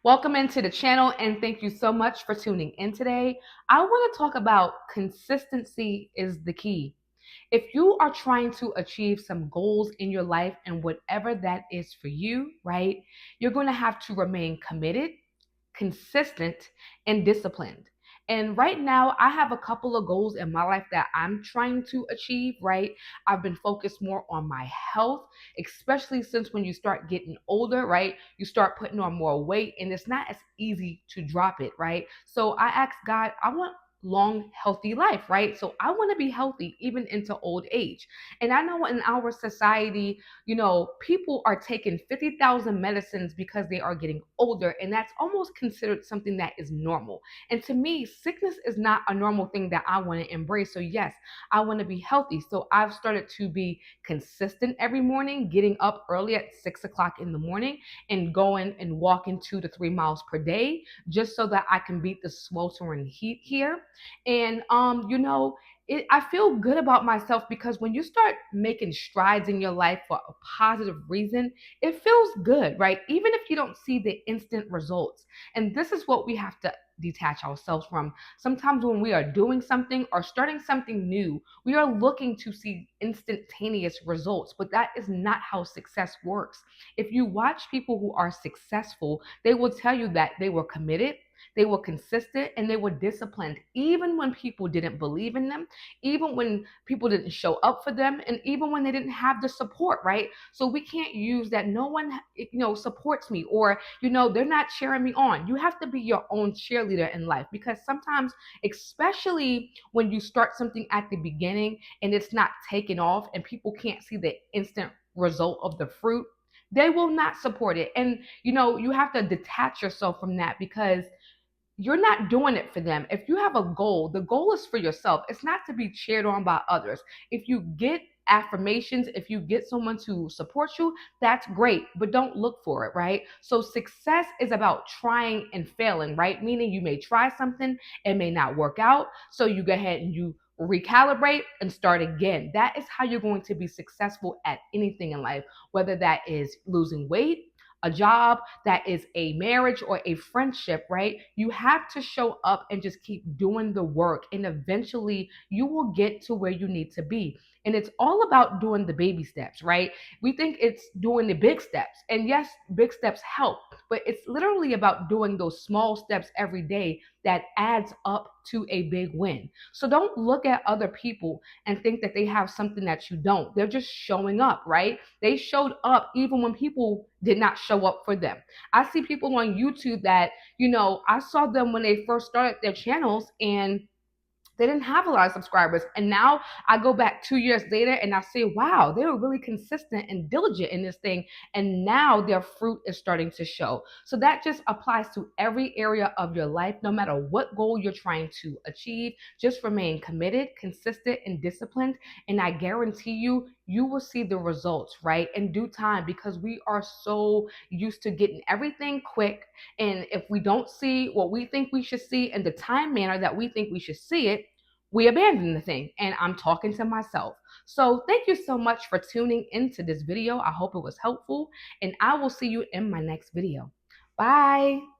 Welcome into the channel and thank you so much for tuning in today. I want to talk about consistency is the key. If you are trying to achieve some goals in your life and whatever that is for you, right, you're going to have to remain committed, consistent, and disciplined. And right now, I have a couple of goals in my life that I'm trying to achieve, right? I've been focused more on my health, especially since when you start getting older, right? You start putting on more weight and it's not as easy to drop it, right? So I asked God, I want long healthy life, right? So I want to be healthy even into old age. And I know in our society, people are taking 50,000 medicines because they are getting older, and that's almost considered something that is normal. And to me, sickness is not a normal thing that I want to embrace. So, yes, I want to be healthy. So, I've started to be consistent every morning, getting up early at 6 o'clock in the morning and going and walking 2 to 3 miles per day just so that I can beat the sweltering heat here. And, I feel good about myself because when you start making strides in your life for a positive reason, it feels good, right? Even if you don't see the instant results. And this is what we have to detach ourselves from. Sometimes when we are doing something or starting something new, we are looking to see instantaneous results, but that is not how success works. If you watch people who are successful, they will tell you that they were committed. They were consistent and they were disciplined, even when people didn't believe in them, even when people didn't show up for them, and even when they didn't have the support, right? So we can't use that no one supports me, or they're not cheering me on. You have to be your own cheerleader in life, because sometimes, especially when you start something at the beginning and it's not taking off and people can't see the instant result of the fruit, they will not support it. And you have to detach yourself from that, because you're not doing it for them. If you have a goal, the goal is for yourself. It's not to be cheered on by others. If you get affirmations, if you get someone to support you, that's great, but don't look for it, right? So success is about trying and failing, right? Meaning you may try something, it may not work out. So you go ahead and you recalibrate and start again. That is how you're going to be successful at anything in life, whether that is losing weight, a job, that is a marriage or a friendship, right? You have to show up and just keep doing the work, and eventually you will get to where you need to be. And it's all about doing the baby steps, right? We think it's doing the big steps. And yes, big steps help, but it's literally about doing those small steps every day that adds up to a big win. So don't look at other people and think that they have something that you don't. They're just showing up, right? They showed up even when people did not show up for them. I see people on YouTube that, I saw them when they first started their channels and they didn't have a lot of subscribers. And now I go back 2 years later and I say, wow, they were really consistent and diligent in this thing. And now their fruit is starting to show. So that just applies to every area of your life. No matter what goal you're trying to achieve, just remain committed, consistent, and disciplined. And I guarantee you, you will see the results, right, in due time, because we are so used to getting everything quick. And if we don't see what we think we should see in the time manner that we think we should see it, we abandon the thing. And I'm talking to myself. So thank you so much for tuning into this video. I hope it was helpful, and I will see you in my next video. Bye.